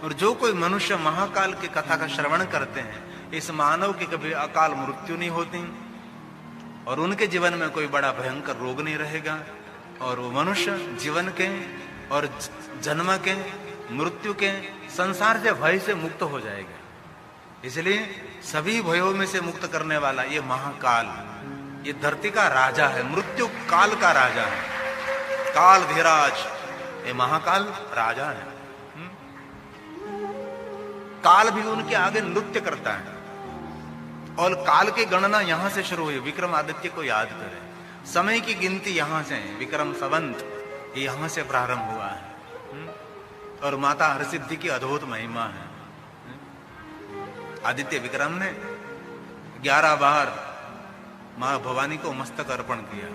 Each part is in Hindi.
और जो कोई मनुष्य महाकाल की कथा का श्रवण करते हैं, इस मानव की कभी अकाल मृत्यु नहीं होती और उनके जीवन में कोई बड़ा भयंकर रोग नहीं रहेगा और वो मनुष्य जीवन के और जन्म के मृत्यु के संसार से भय से मुक्त हो जाएगा। इसलिए सभी भयों में से मुक्त करने वाला ये महाकाल, ये धरती का राजा है, मृत्यु काल का राजा है, काल धीराज, ये महाकाल राजा है। काल भी उनके आगे नृत्य करता है और काल की गणना यहां से शुरू हुई। विक्रमादित्य को याद करें, समय की गिनती यहां से है, विक्रम संवत यहां से प्रारंभ हुआ है और माता हरसिद्धि की अद्भुत महिमा है। आदित्य विक्रम ने 11 बार मां भवानी को मस्तक अर्पण किया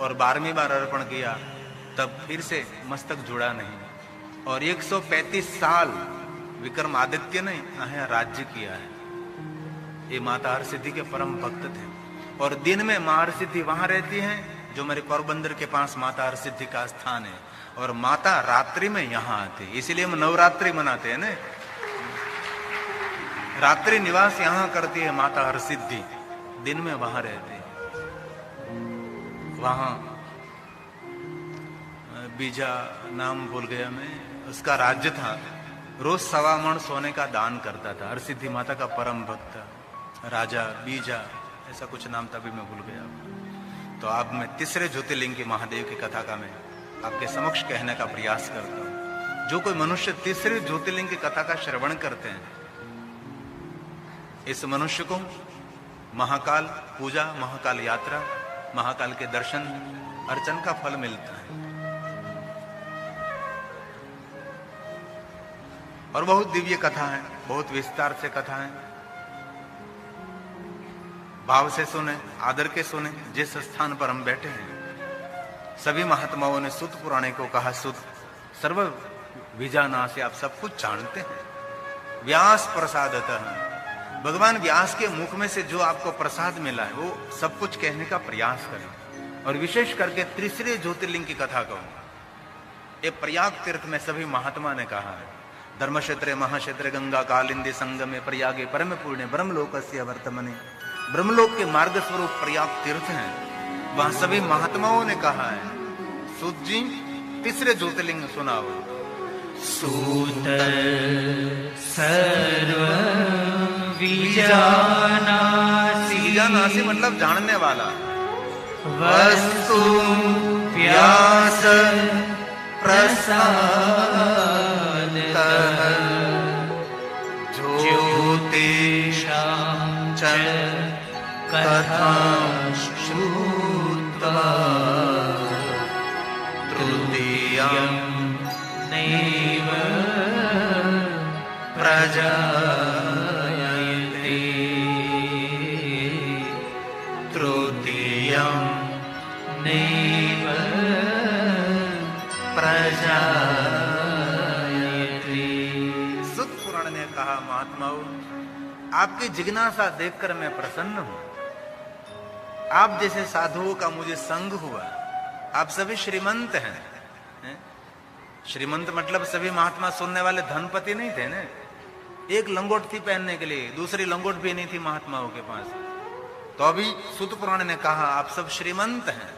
और 12वीं बार अर्पण किया, तब फिर से मस्तक जुड़ा नहीं और 135 साल विक्रमादित्य ने यहाँ राज्य किया है। ये माता हरसिद्धि के परम भक्त थे और दिन में मां हरसिद्धि वहां रहती हैं जो मेरे पोरबंदर के पास माता हरसिद्धि का स्थान है, और माता रात्रि में यहाँ आती है, इसीलिए हम नवरात्रि मनाते हैं ना। रात्रि निवास यहाँ करती है माता हरसिद्धि, दिन में वहां रहती है। वहां बीजा नाम भूल गया मैं, उसका राज्य था, रोज 1.25 मण सोने का दान करता था। हरसिद्धि माता का परम भक्त राजा बीजा, ऐसा कुछ नाम था, अभी मैं भूल गया। तो अब मैं तीसरे ज्योतिर्लिंग की महादेव की कथा का मैं आपके समक्ष कहने का प्रयास करता हूं। जो कोई मनुष्य तीसरे ज्योतिर्लिंग की कथा का श्रवण करते हैं, इस मनुष्य को महाकाल पूजा, महाकाल यात्रा, महाकाल के दर्शन अर्चन का फल मिलता है। और बहुत दिव्य कथा है, बहुत विस्तार से कथा है, भाव से सुने, आदर के सुने। जिस स्थान पर हम बैठे हैं, सभी महात्माओं ने सुत पुराणे को कहा, सुत सर्व विजाना से आप सब कुछ जानते हैं। व्यास प्रसादतः, भगवान व्यास के मुख में से जो आपको प्रसाद मिला है वो सब कुछ कहने का प्रयास करें। और विशेष करके तीसरे ज्योतिर्लिंग की कथा कहूं, ये प्रयाग तीर्थ में सभी महात्मा ने कहा है, धर्म क्षेत्र महाक्षेत्र गंगा कालिंदी संगमे प्रयागे परम पुण्य ब्रह्मलोकस्य वर्तमने। ब्रह्मलोक के मार्ग स्वरूप प्रयाग तीर्थ है, वहां सभी महात्माओं ने कहा है। सूत जी तीसरे ज्योतिर्लिंग सुनाओ। सूत सर्व विजानासि, विजानासि मतलब जानने वाला। वस्तु व्यास प्रसादतः ज्योतिषां च कथां श्रुत्वा तृतीयं नैव प्रजायते, तृतीयं नैव प्रजायते। सुत पुराण ने कहा, महात्माओं आपकी जिज्ञासा देखकर मैं प्रसन्न हूं। आप जैसे साधुओं का मुझे संग हुआ। आप सभी श्रीमंत हैं। श्रीमंत मतलब सभी महात्मा सुनने वाले धनपति नहीं थे ना। एक लंगोट थी पहनने के लिए, दूसरी लंगोट भी नहीं थी महात्माओं के पास। तो अभी सुत पुराण ने कहा आप सब श्रीमंत हैं।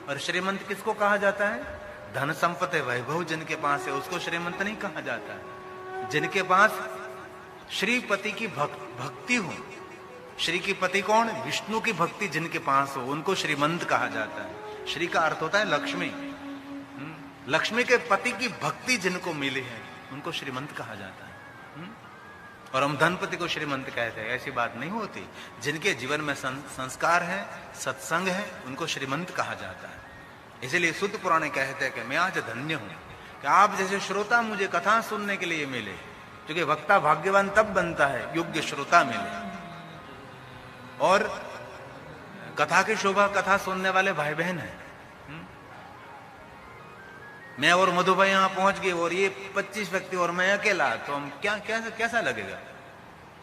और श्रीमंत किसको कहा जाता है? धन संपत्ति वैभव जिनके पास है उसको श्रीमंत नहीं कहा जाता। जिनके पास श्रीपति की भक्ति हो। श्री की पति कौन? विष्णु की भक्ति जिनके पास हो उनको श्रीमंत कहा जाता है। श्री का अर्थ होता है लक्ष्मी। लक्ष्मी के पति की भक्ति जिनको मिली है उनको श्रीमंत कहा जाता है। और हम धनपति को श्रीमंत कहते हैं, ऐसी बात नहीं होती। जिनके जीवन में संस्कार है, सत्संग है, उनको श्रीमंत कहा जाता है। इसीलिए सुत पुराण कहते हैं कि मैं आज धन्य हूं कि आप जैसे श्रोता मुझे कथा सुनने के लिए मिले। क्योंकि वक्ता भाग्यवान तब बनता है योग्य श्रोता मिले। और कथा की शोभा कथा सुनने वाले भाई बहन है। मैं और मधु भाई यहां पहुंच गए और ये 25 व्यक्ति और मैं अकेला, तो हम कैसा लगेगा।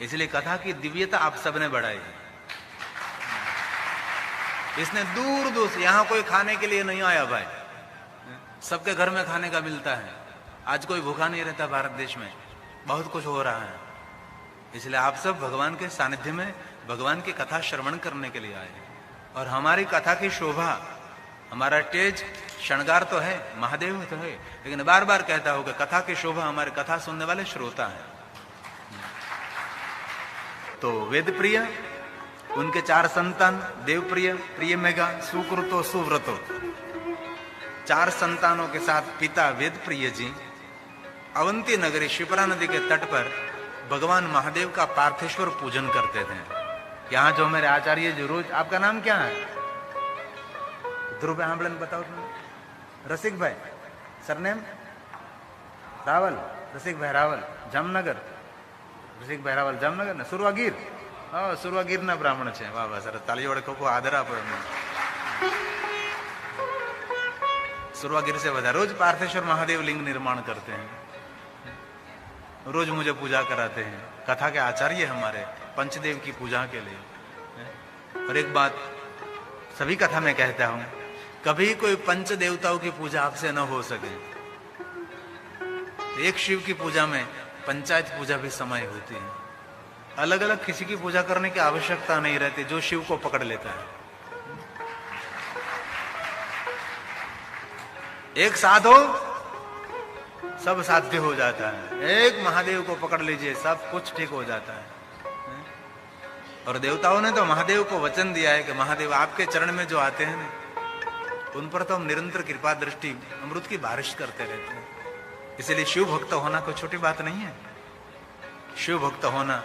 इसलिए कथा की दिव्यता आप सबने बढ़ाई है। इसने दूर दूर से, यहां कोई खाने के लिए नहीं आया भाई, सबके घर में खाने का मिलता है। आज कोई भूखा नहीं रहता भारत देश में, बहुत कुछ हो रहा है। इसलिए आप सब भगवान के सानिध्य में भगवान की कथा श्रवण करने के लिए आए। और हमारी कथा की शोभा, हमारा तेज श्रृंगार तो है, महादेव तो है, लेकिन बार बार कहता हूं कि कथा की शोभा हमारे कथा सुनने वाले श्रोता है। तो वेद प्रिय, उनके 4 संतान, देवप्रिय, प्रिय मेघा, सुकृतो, सुव्रतो, 4 संतानों के साथ पिता वेद प्रिय जी अवंती नगरी शिप्रा नदी के तट पर भगवान महादेव का पार्थेश्वर पूजन करते थे। यहां जो मेरे आचार्य जी रोज, आपका नाम क्या है? ध्रुव आंबलन बताओ तुम। रसिक भाई, सरनेम रावल, रसिक भाई रावल, जामनगर, रसिक भाई रावल जामनगर ने सुरवागीर, सुरवागीर ना ब्राह्मण છે। વાહ વાહ, સરસ, તાળીઓ વડે ખૂબ આદર આપો એમને। सुरवागीर से बता, रोज पार्थेश्वर महादेव लिंग निर्माण करते हैं, रोज मुझे पूजा कराते हैं, कथा के आचार्य हमारे पंचदेव की पूजा के लिए। और एक बात सभी कथा में कहता हूं, कभी कोई पंच देवताओं की पूजा आपसे न हो सके, एक शिव की पूजा में पंचायत पूजा भी समय होती है। अलग अलग किसी की पूजा करने की आवश्यकता नहीं रहती, जो शिव को पकड़ लेता है। एक साथ हो सब साध्य हो जाता है, एक महादेव को पकड़ लीजिए सब कुछ ठीक हो जाता है। और देवताओं ने तो महादेव को वचन दिया है कि महादेव आपके चरण में जो आते हैं ना, उन पर तो हम निरंतर कृपा दृष्टि अमृत की बारिश करते रहते हैं। इसलिए शिव भक्त होना कोई छोटी बात नहीं है। शिव भक्त होना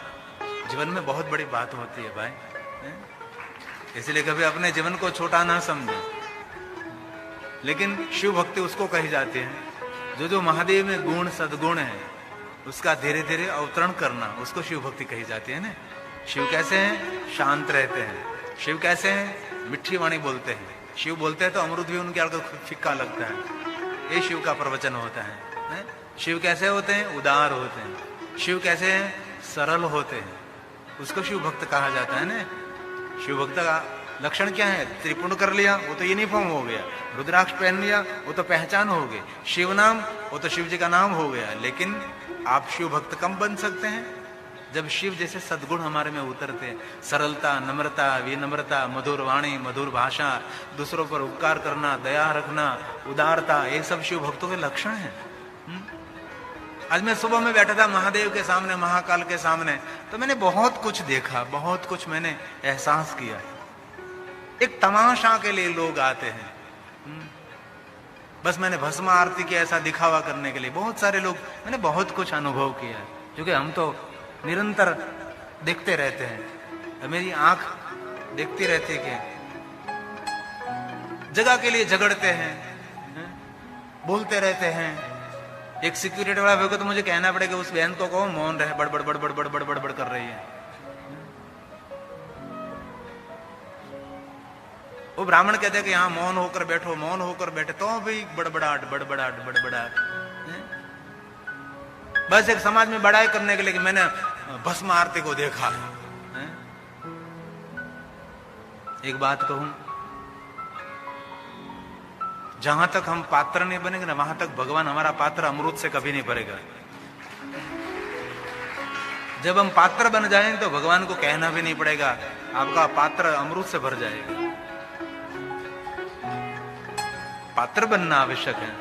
जीवन में बहुत बड़ी बात होती है भाई। इसलिए कभी अपने जीवन को छोटा ना समझे, लेकिन शिव भक्ति उसको कही जाती है जो महादेव में गुण सद्गुण है उसका धीरे धीरे अवतरण करना, उसको शिव भक्ति कही जाती है ना। शिव कैसे हैं? शांत रहते हैं। शिव कैसे हैं? मिठी वाणी बोलते हैं। शिव बोलते हैं तो अमृत भी उनके आगे फिक्का लगता है, ये शिव का प्रवचन होता है। शिव कैसे होते हैं? उदार होते हैं। शिव कैसे हैं? सरल होते हैं, उसको शिव भक्त कहा जाता है ना। शिव भक्त का लक्षण क्या है? त्रिपुंड कर लिया वो तो यूनिफॉर्म हो गया, रुद्राक्ष पहन लिया वो तो पहचान हो गई, शिव नाम वो तो शिव जी का नाम हो गया। लेकिन आप शिव भक्त कम बन सकते हैं जब शिव जैसे सद्गुण हमारे में उतरते हैं। सरलता, नम्रता, विनम्रता, मधुर वाणी, मधुर भाषा, दूसरों पर उपकार करना, दया रखना, उदारता, ये सब शिव भक्तों के लक्षण हैं। आज मैं सुबह में बैठा था महादेव के सामने, महाकाल के सामने, तो मैंने बहुत कुछ देखा, बहुत कुछ मैंने एहसास किया। एक तमाशा के लिए लोग आते हैं, बस मैंने भस्म आरती की ऐसा दिखावा करने के लिए बहुत सारे लोग, मैंने बहुत कुछ अनुभव किया है, क्योंकि हम तो निरंतर देखते रहते हैं। मेरी आंख देखती रहती है कि जगह के लिए झगड़ते हैं, बोलते रहते हैं। एक सिक्योरिटी वाला होगा तो मुझे कहना पड़ेगा उस बहन को कहो मौन रहे, बड़बड़ बड़बड़ बड़बड़ बड़बड़ कर रही है। वो ब्राह्मण कहते हैं कि यहाँ मौन होकर बैठो, मौन होकर बैठे, तो भी बड़बड़ाहट बड़बड़ाहट बड़बड़ाहट। बस एक समाज में बड़ाई करने के लिए कि मैंने भस्म आरती को देखा है। एक बात कहूं, जहां तक हम पात्र नहीं बनेंगे ना, वहां तक भगवान हमारा पात्र अमृत से कभी नहीं भरेगा। जब हम पात्र बन जाएंगे तो भगवान को कहना भी नहीं पड़ेगा, आपका पात्र अमृत से भर जाएगा। पात्र बनना आवश्यक है।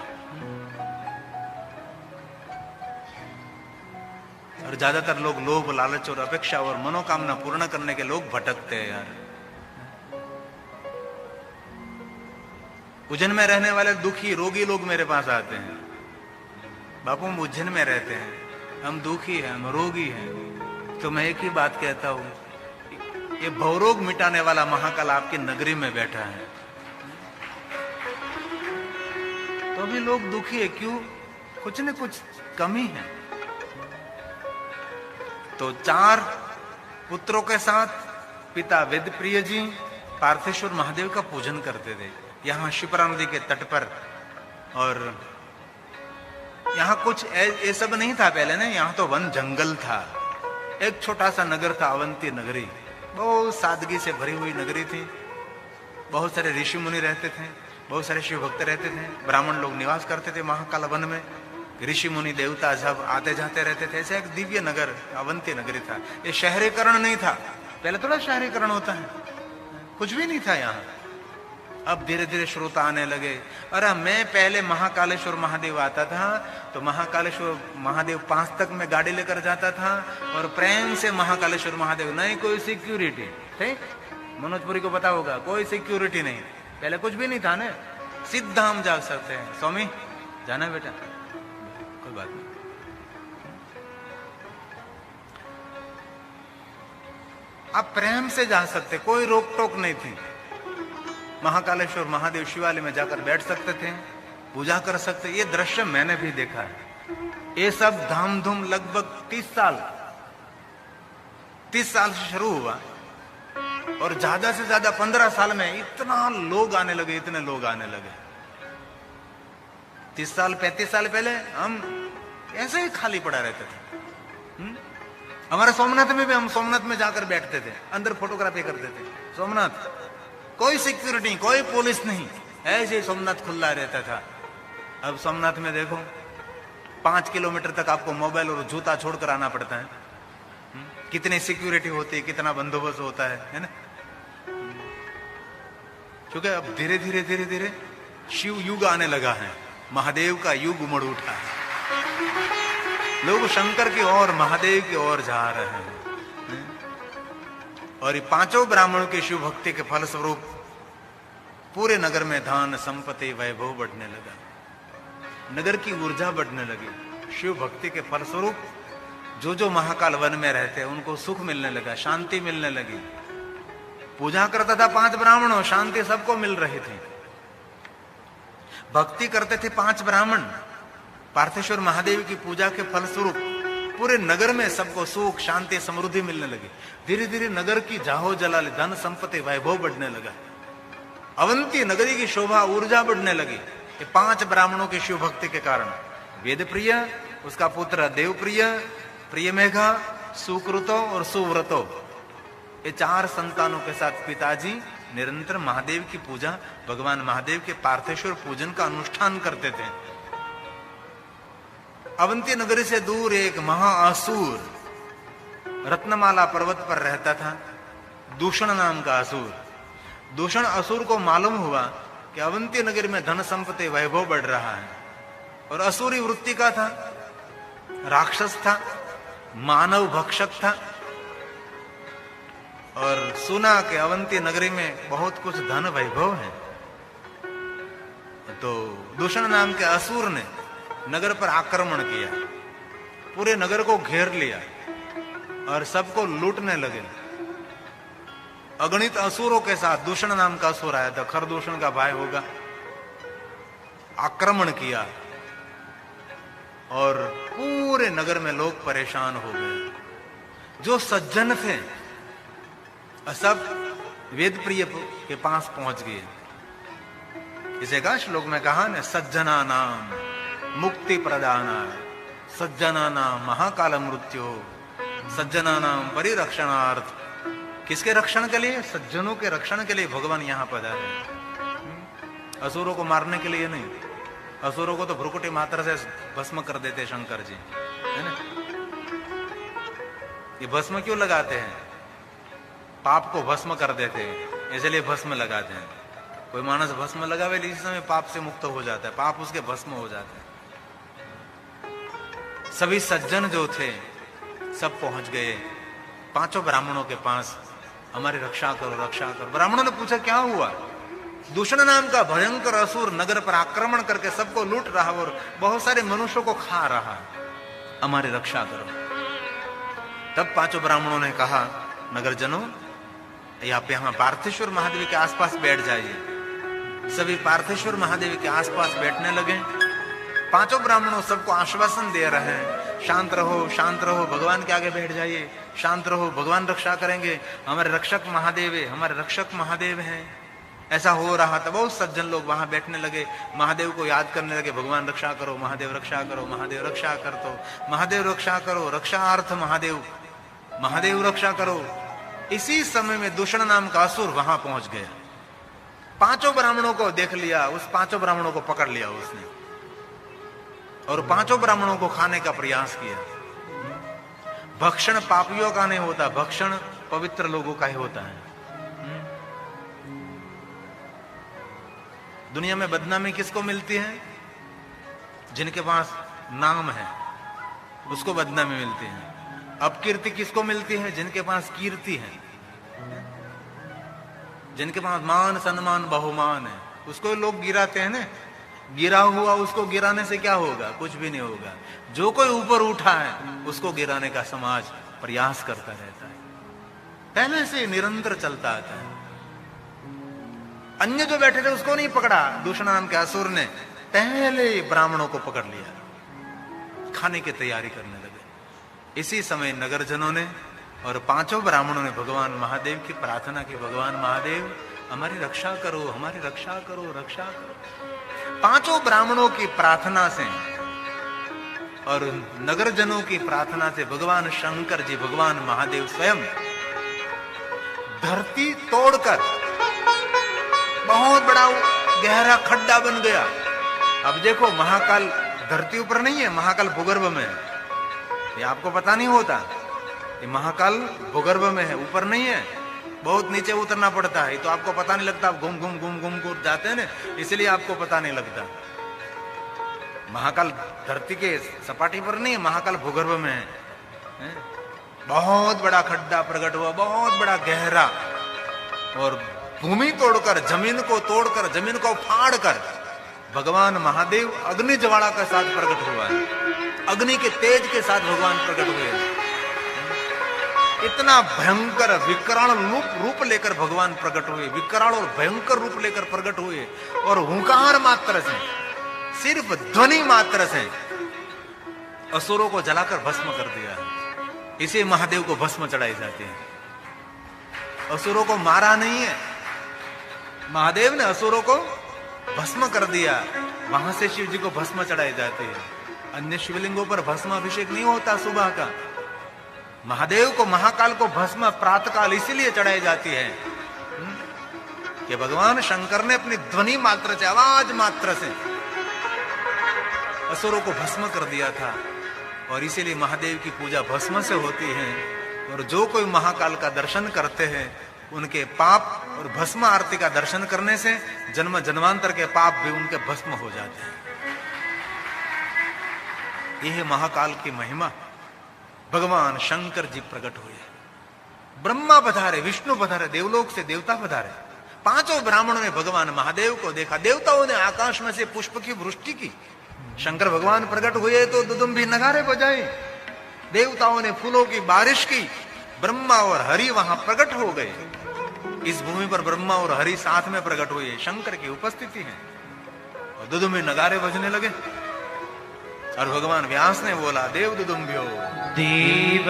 और ज्यादातर लोग लोभ, लालच और अपेक्षा और मनोकामना पूर्ण करने के लोग भटकते हैं यार। उज्जैन में रहने वाले दुखी रोगी लोग मेरे पास आते हैं, बापू हम उज्जैन में रहते हैं, हम दुखी हैं, हम रोगी हैं। तो मैं एक ही बात कहता हूं, ये भवरोग मिटाने वाला महाकाल आपकी नगरी में बैठा है, तो भी लोग दुखी है क्यों? कुछ न कुछ कमी है। तो 4 पुत्रों के साथ पिता वेदप्रिय जी पार्थेश्वर महादेव का पूजन करते थे यहाँ शिप्रा नदी के तट पर। और यहाँ कुछ ये सब नहीं था पहले ना, यहाँ तो वन जंगल था। एक छोटा सा नगर था अवंती नगरी, बहुत सादगी से भरी हुई नगरी थी। बहुत सारे ऋषि मुनि रहते थे, बहुत सारे शिव भक्त रहते थे, ब्राह्मण लोग निवास करते थे महाकाल वन में। ऋषि मुनि देवता जब आते जाते रहते थे। ऐसे एक दिव्य नगर अवंती नगरी था। ये शहरीकरण नहीं था, पहले थोड़ा शहरीकरण होता है, कुछ भी नहीं था यहाँ। अब धीरे धीरे श्रोता आने लगे। अरे मैं पहले महाकालेश्वर महादेव आता था तो महाकालेश्वर महादेव 5 तक में गाड़ी लेकर जाता था और प्रेम से महाकालेश्वर महादेव, नहीं कोई सिक्योरिटी, ठीक, मनोजपुरी को पता होगा, कोई सिक्योरिटी नहीं, पहले कुछ भी नहीं था ना, सीधा हम जा सकते हैं। स्वामी जाना है बेटा, कोई बात नहीं। आप प्रेम से जा सकते, कोई रोक टोक नहीं थी। महाकालेश्वर महादेव शिवालय में जाकर बैठ सकते थे, पूजा कर सकते। ये दृश्य मैंने भी देखा है। ये सब धाम धूम लगभग 30 साल से शुरू हुआ और ज्यादा से ज्यादा 15 साल में इतना लोग आने लगे, इतने लोग आने लगे। 30 साल 35 साल पहले हम ऐसे ही खाली पड़ा रहते थे। हमारे सोमनाथ में भी हम सोमनाथ में जाकर बैठते थे, अंदर फोटोग्राफी करते थे। सोमनाथ कोई सिक्योरिटी, कोई पुलिस नहीं, ऐसे ही सोमनाथ खुला रहता था। अब सोमनाथ में देखो 5 किलोमीटर तक आपको मोबाइल और जूता छोड़कर आना पड़ता है। कितनी सिक्योरिटी होती है, कितना बंदोबस्त होता है ना। क्योंकि अब धीरे धीरे धीरे धीरे शिव युग आने लगा है, महादेव का युग उमड़ उठा है। लोग शंकर की ओर, महादेव की ओर जा रहे हैं। और ये 5 ब्राह्मणों की शिव भक्ति के फलस्वरूप पूरे नगर में धन संपत्ति वैभव बढ़ने लगा, नगर की ऊर्जा बढ़ने लगी। शिव भक्ति के फलस्वरूप जो जो महाकाल वन में रहते उनको सुख मिलने लगा, शांति मिलने लगी। पूजा करता था 5 ब्राह्मणों, शांति सबको मिल रही थी। भक्ति करते थे 5 ब्राह्मण, पार्थेश्वर महादेव की पूजा के फलस्वरूप पूरे नगर में सबको सुख शांति समृद्धि मिलने लगी। धीरे धीरे नगर की जाहो जलाल, धन संपत्ति वैभव बढ़ने लगा। अवंती नगरी की शोभा ऊर्जा बढ़ने लगी। ये 5 ब्राह्मणों की शिव भक्ति के कारण। वेद प्रिय, उसका पुत्र देवप्रिय, प्रियमेघा, सुकृतो और सुव्रतो, ये 4 संतानों के साथ पिताजी निरंतर महादेव की पूजा, भगवान महादेव के पार्थेश्वर पूजन का अनुष्ठान करते थे। अवंती नगरी से दूर एक महाअसुर रत्नमाला पर्वत पर रहता था, दूषण नाम का असुर। दूषण असुर को मालूम हुआ कि अवंती नगरी में धन संपत्ति वैभव बढ़ रहा है और असुरी वृत्ति का था, राक्षस था, मानव भक्षक था और सुना कि अवंती नगरी में बहुत कुछ धन वैभव है। तो दूषण नाम के असुर ने नगर पर आक्रमण किया, पूरे नगर को घेर लिया और सबको लूटने लगे। अगणित असुरों के साथ दूषण नाम का असुर आया था, खरदूषण का भाई होगा, आक्रमण किया और पूरे नगर में लोग परेशान हो गए। जो सज्जन थे सब वेद प्रिय के पास पहुंच गए। इसे का श्लोक में कहा न, सज्जना नाम मुक्ति प्रदाना, सज्जना नाम महाकाल मृत्यु, सज्जना नाम परिरक्षणार्थ। किसके रक्षण के लिए? सज्जनों के रक्षण के लिए भगवान यहां पधारे। असुरों को मारने के लिए नहीं, असुरों को तो भ्रुकुटी मात्र से भस्म कर देते शंकर जी, है ना। ये भस्म क्यों लगाते हैं? पाप को भस्म कर देते हैं, इसलिए भस्म लगाते हैं। कोई मानस भस्म लगावे इसी समय पाप से मुक्त हो जाता है, पाप उसके भस्म हो जाते हैं। सभी सज्जन जो थे सब पहुंच गए 5 ब्राह्मणों के पास, हमारी रक्षा करो रक्षा करो। ब्राह्मणों ने पूछा क्या हुआ? दूषण नाम का भयंकर असुर नगर पर आक्रमण करके सबको लूट रहा और बहुत सारे मनुष्यों को खा रहा, हमारी रक्षा करो। तब 5 ब्राह्मणों ने कहा, नगर जनों आप यहाँ पार्थेश्वर महादेव के आसपास बैठ जाइए। सभी पार्थेश्वर महादेव के आसपास बैठने लगे। 5 ब्राह्मणों सबको आश्वासन दे रहे हैं, शांत रहो शांत रहो, भगवान के आगे बैठ जाइए, शांत रहो, भगवान रक्षा करेंगे, हमारे रक्षक महादेव है, हमारे रक्षक महादेव हैं। ऐसा हो रहा था। बहुत सज्जन लोग वहां बैठने लगे, महादेव को याद करने लगे, भगवान रक्षा करो, महादेव रक्षा करो, महादेव रक्षा कर दो, महादेव रक्षा करो, रक्षार्थ महादेव, महादेव रक्षा करो। इसी समय में दूषण नाम का असुर वहां पहुंच गया। 5 ब्राह्मणों को देख लिया, उस 5 ब्राह्मणों को पकड़ लिया उसने और पांचों ब्राह्मणों को खाने का प्रयास किया। भक्षण पापियों का नहीं होता, भक्षण पवित्र लोगों का ही होता है। दुनिया में बदनामी किसको मिलती है? जिनके पास नाम है उसको बदनामी मिलती है। अपकीर्ति किसको मिलती है? जिनके पास कीर्ति है, जिनके पास मान सम्मान बहुमान है, उसको लोग गिराते हैं ना। गिरा हुआ उसको गिराने से क्या होगा? कुछ भी नहीं होगा। जो कोई ऊपर उठा है उसको गिराने का समाज प्रयास करता रहता है, पहले से निरंतर चलता आता है। अन्य जो बैठे थे उसको नहीं पकड़ा, दूषण नाम के असुर ने पहले ब्राह्मणों को पकड़ लिया, खाने की तैयारी करने लगे। इसी समय नगरजनों ने और पांचों ब्राह्मणों ने भगवान महादेव की प्रार्थना की, भगवान महादेव हमारी रक्षा करो, हमारी रक्षा करो, रक्षा करो। पांचों ब्राह्मणों की प्रार्थना से और नगरजनों की प्रार्थना से भगवान शंकर जी, भगवान महादेव स्वयं धरती तोड़कर बहुत बड़ा गहरा खड्डा बन गया। अब देखो, महाकाल धरती ऊपर नहीं है, महाकाल भूगर्भ में है। ये आपको पता नहीं होता, ये महाकाल भूगर्भ में है, ऊपर नहीं है, बहुत नीचे उतरना पड़ता है। तो आपको पता नहीं लगता, आप घूम घूम घूम घूम घूम जाते हैं ना, इसलिए आपको पता नहीं लगता। महाकाल धरती के सपाटी पर नहीं है, महाकाल भूगर्भ में है। बहुत बड़ा खड्डा प्रकट हुआ, बहुत बड़ा गहरा, और भूमि तोड़कर, जमीन को तोड़कर, जमीन को फाड़कर भगवान महादेव अग्नि ज्वाला के साथ प्रकट हुआ है। अग्नि के तेज के साथ भगवान प्रकट हुए हैं। इतना भयंकर विकराल रूप लेकर भगवान प्रकट हुए, विकराल और भयंकर रूप लेकर प्रकट हुए, और हुंकार मात्र से, सिर्फ ध्वनि मात्र से असुरों को जलाकर भस्म कर दिया। इसे महादेव को भस्म चढ़ाई जाती है। असुरों को मारा नहीं है, महादेव ने असुरों को भस्म कर दिया, वहां से शिव जी को भस्म चढ़ाई जाती है। अन्य शिवलिंगों पर भस्म अभिषेक नहीं होता सुबह का। महादेव को, महाकाल को भस्म प्रातःकाल इसीलिए चढ़ाई जाती है कि भगवान शंकर ने अपनी ध्वनि मात्र से, आवाज मात्र से असुरों को भस्म कर दिया था, और इसीलिए महादेव की पूजा भस्म से होती है। और जो कोई महाकाल का दर्शन करते हैं, उनके पाप, और भस्म आरती का दर्शन करने से जन्म जन्मांतर के पाप भी उनके भस्म हो जाते हैं। यह है महाकाल की महिमा। भगवान शंकर जी प्रकट हुए, ब्रह्मा पधारे, विष्णु पधारे, देवलोक से देवता पधारे। पांचों ब्राह्मणों ने भगवान महादेव को देखा। देवताओं ने आकाश में से पुष्प की वृष्टि की। शंकर भगवान प्रकट हुए तो दुदुम्भी नगारे बजाए। देवताओं ने फूलों की बारिश की। ब्रह्मा और हरि वहां प्रकट हो गए। इस भूमि पर ब्रह्मा और हरि साथ में प्रकट हुए, शंकर की उपस्थिति है, और दुदुम्भी नगारे बजने लगे। और भगवान व्यास ने बोला, देव दुदुम्भ्यो देव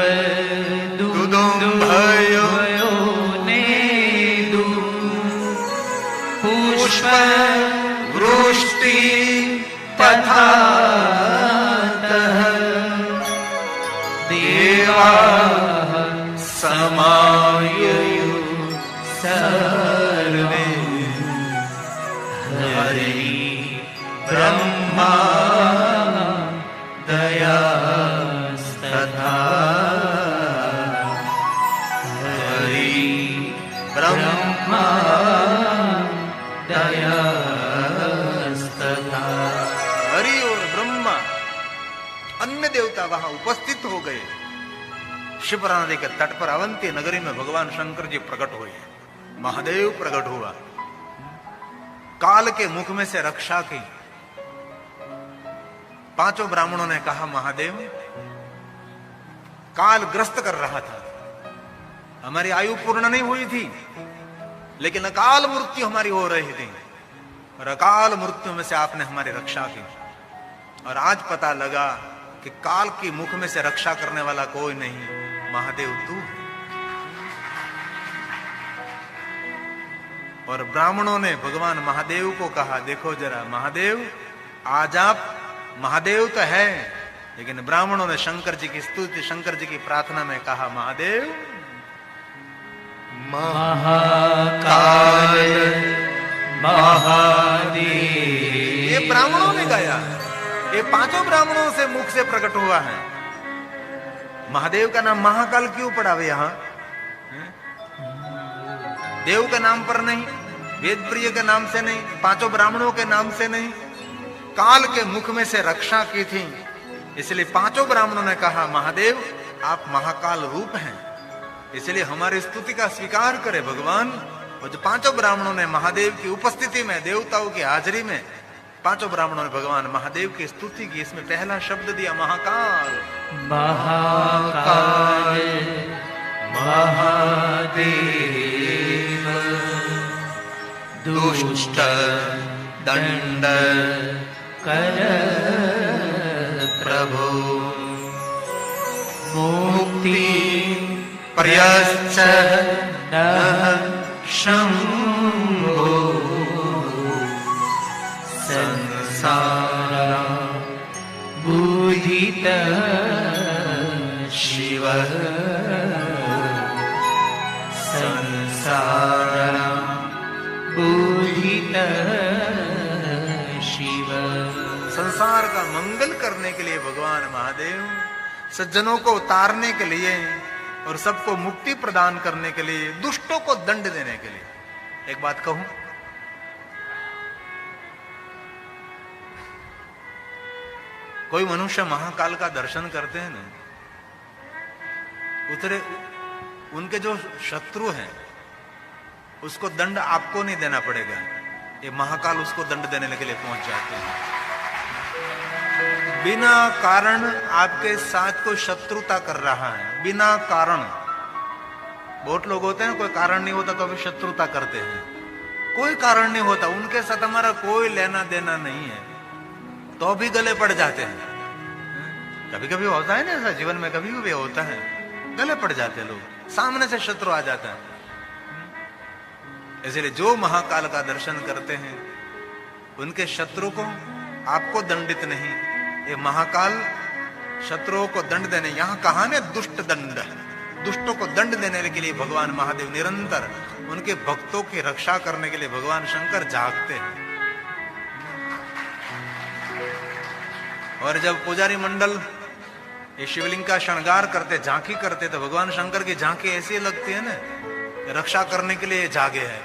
दुदुम्भयो नेदु पुष्प वृष्टि पथातः देवा समाययु सर्वे हरि ब्रह्मा दयास्तथा हरि ब्रह्मा दयास्तथा। हरि और ब्रह्मा, अन्य देवता वहां उपस्थित हो गए। शिप्रा नदी के तट पर अवंती नगरी में भगवान शंकर जी प्रकट हुए। महादेव प्रकट हुआ, काल के मुख में से रक्षा की। पांचों ब्राह्मणों ने कहा, महादेव काल ग्रस्त कर रहा था, हमारी आयु पूर्ण नहीं हुई थी, लेकिन अकाल मृत्यु हमारी हो रही थी, और अकाल मृत्यु में से आपने हमारी रक्षा की। और आज पता लगा कि काल की मुख में से रक्षा करने वाला कोई नहीं, महादेव तू। और ब्राह्मणों ने भगवान महादेव को कहा, देखो जरा महादेव, आज आप महादेव तो है, लेकिन ब्राह्मणों ने शंकर जी की स्तुति, शंकर जी की प्रार्थना में कहा, महादेव महाकाल महादेव। ये ब्राह्मणों ने गाया। ये पांचों ब्राह्मणों से मुख से प्रकट हुआ है। महादेव का नाम महाकाल क्यों पड़ा वे यहां? देव के नाम पर नहीं, वेद प्रिय के नाम से नहीं, पांचों ब्राह्मणों के नाम से नहीं, काल के मुख में से रक्षा की थी। इसलिए पांचों ब्राह्मणों ने कहा महादेव आप महाकाल रूप हैं, इसलिए हमारी स्तुति का स्वीकार करे भगवान। और जो पांचों ब्राह्मणों ने महादेव की उपस्थिति में, देवताओं की हाजिरी में, पांचों ब्राह्मणों ने भगवान महादेव की स्तुति की। इसमें पहला शब्द दिया महाकाल। महाकाल महादेव दुष्ट दंड कर प्रभु मुक्ति प्रयश्च नः शंभो संसार बुधित शिव संसार बुधित शिव। संसार का मंगल करने के लिए भगवान महादेव, सज्जनों को उतारने के लिए और सबको मुक्ति प्रदान करने के लिए, दुष्टों को दंड देने के लिए। एक बात कहूं, कोई मनुष्य महाकाल का दर्शन करते हैं ना, उतरे उनके जो शत्रु हैं उसको दंड आपको नहीं देना पड़ेगा, ये महाकाल उसको दंड देने के लिए पहुंच जाते हैं। बिना कारण आपके साथ कोई शत्रुता कर रहा है, बिना कारण। बहुत लोग होते हैं कोई कारण नहीं होता तो भी शत्रुता करते हैं, कोई कारण नहीं होता, उनके साथ हमारा कोई लेना देना नहीं है, तो भी गले पड़ जाते हैं। कभी कभी होता है ना ऐसा जीवन में, कभी कभी होता है, गले पड़ जाते हैं लोग, सामने से शत्रु आ जाता है। इसलिए जो महाकाल का दर्शन करते हैं उनके शत्रु को आपको दंडित नहीं, ये महाकाल शत्रुओं को दंड देने, यहां कहा ना दुष्ट दंड, दुष्टों को दंड देने के लिए भगवान महादेव निरंतर उनके भक्तों की रक्षा करने के लिए भगवान शंकर जागते हैं। और जब पुजारी मंडल ये शिवलिंग का श्रृंगार करते, झांकी करते, तो भगवान शंकर की झांकी ऐसी लगती है ना, रक्षा करने के लिए जागे है।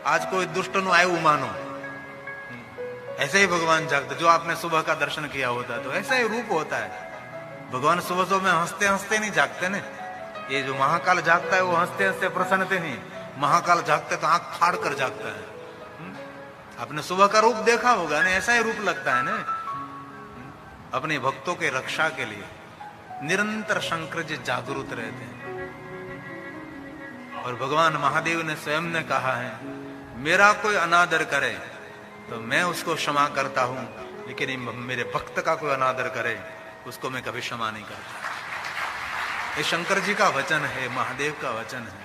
आज कोई दुष्ट नु आए मानो, ऐसे ही भगवान जागते। जो आपने सुबह का दर्शन किया होता तो ऐसा ही रूप होता है। भगवान सुबह सुबह में हंसते हंसते नहीं जागते ना, ये जो महाकाल जागता है वो हंसते हंसते प्रसन्नते नहीं, महाकाल जागते तो आंख फाड़ कर जागता है। आपने सुबह का रूप देखा होगा ना, ऐसा ही रूप लगता है ना। अपने भक्तों के रक्षा के लिए निरंतर शंकर जी जागरूक रहते हैं। और भगवान महादेव ने स्वयं ने कहा है, मेरा कोई अनादर करे तो मैं उसको क्षमा करता हूं, लेकिन मेरे भक्त का कोई अनादर करे उसको मैं कभी क्षमा नहीं करता। ये शंकर जी का वचन है, महादेव का वचन है,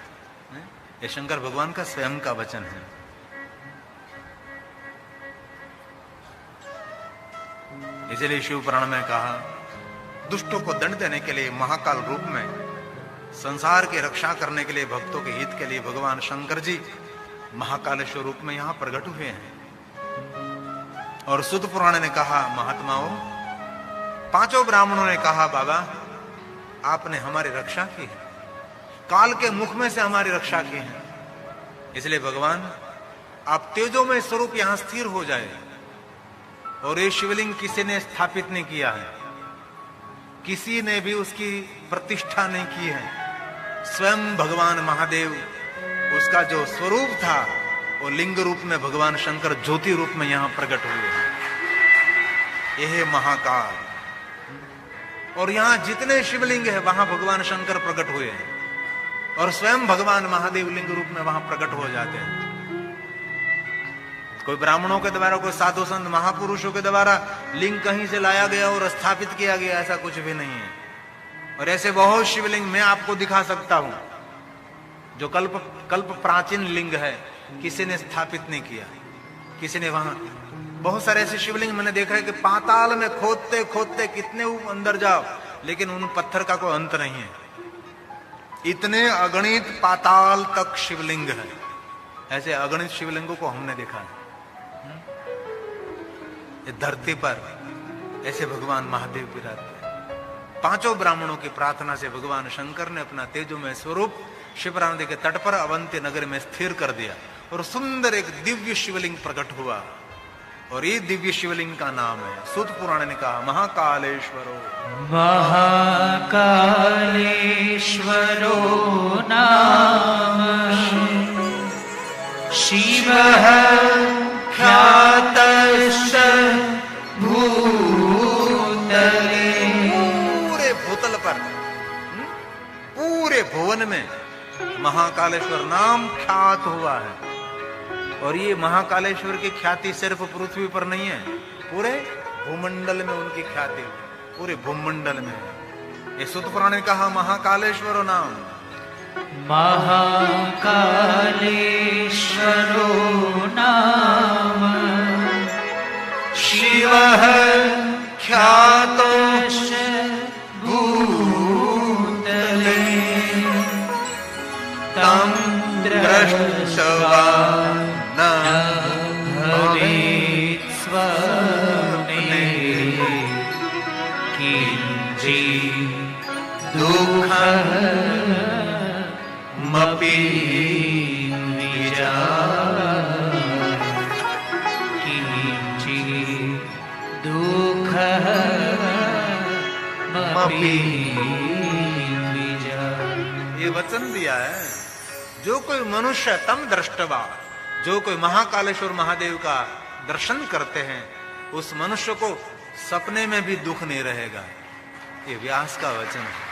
ये शंकर भगवान का स्वयं का वचन है। इसलिए शिव पुराण में कहा, दुष्टों को दंड देने के लिए महाकाल रूप में, संसार की रक्षा करने के लिए, भक्तों के हित के लिए भगवान शंकर जी महाकालेश्वर रूप में यहां प्रकट हुए हैं। और सुत पुराण ने कहा, महात्माओं, पांचों ब्राह्मणों ने कहा, बाबा आपने हमारी रक्षा की है, काल के मुख में से हमारी रक्षा की है, इसलिए भगवान आप तेजोमय स्वरूप यहां स्थिर हो जाए। और ये शिवलिंग किसी ने स्थापित नहीं किया है, किसी ने भी उसकी प्रतिष्ठा नहीं की है, स्वयं भगवान महादेव उसका जो स्वरूप था वो लिंग रूप में भगवान शंकर ज्योति रूप में यहां प्रकट हुए हैं। यह महाकाल। और यहां जितने शिवलिंग है वहां भगवान शंकर प्रकट हुए हैं और स्वयं भगवान महादेव लिंग रूप में वहां प्रकट हो जाते हैं। कोई ब्राह्मणों के द्वारा, कोई साधु संत महापुरुषों के द्वारा लिंग कहीं से लाया गया और स्थापित किया गया, ऐसा कुछ भी नहीं है। और ऐसे बहुत शिवलिंग मैं आपको दिखा सकता हूं जो कल्प प्राचीन लिंग है, किसी ने स्थापित नहीं किया, किसी ने वहां बहुत सारे ऐसे शिवलिंग मैंने देखा है कि पाताल में खोदते खोदते कितने अंदर जाओ, लेकिन उन पत्थर का कोई अंत नहीं है। इतने अगणित पाताल तक शिवलिंग है, ऐसे अगणित शिवलिंगों को हमने देखा है। ये धरती पर ऐसे भगवान महादेव विराजते हैं। पांचों ब्राह्मणों की प्रार्थना से भगवान शंकर ने अपना तेजोमय स्वरूप शिप्रा नदी के तट पर अवंती नगर में स्थिर कर दिया और सुंदर एक दिव्य शिवलिंग प्रकट हुआ। और ये दिव्य शिवलिंग का नाम है, सूत पुराण ने कहा, महाकालेश्वरो। महाकालेश्वरो नाम शिवः ख्यातश्च भूतले। पूरे भूतल पर, पूरे भुवन में महाकालेश्वर नाम ख्यात हुआ है। और ये महाकालेश्वर की ख्याति सिर्फ पृथ्वी पर नहीं है, पूरे भूमंडल में उनकी ख्याति, पूरे भूमंडल में। ये सूत पुराण ने कहा, महाकालेश्वर नाम। महाकालेश्वरो नाम शिवः ख्यातश्च भूतले। तं दृष्ट्वा न भवेत् स्वप्ने किञ्चित् दुःखमपि विजानाति। किञ्चित् दुःखमपि विजानाति। ये वचन दिया है, जो कोई मनुष्य तम दृष्टवा, जो कोई महाकालेश्वर महादेव का दर्शन करते हैं, उस मनुष्य को सपने में भी दुख नहीं रहेगा। ये व्यास का वचन है।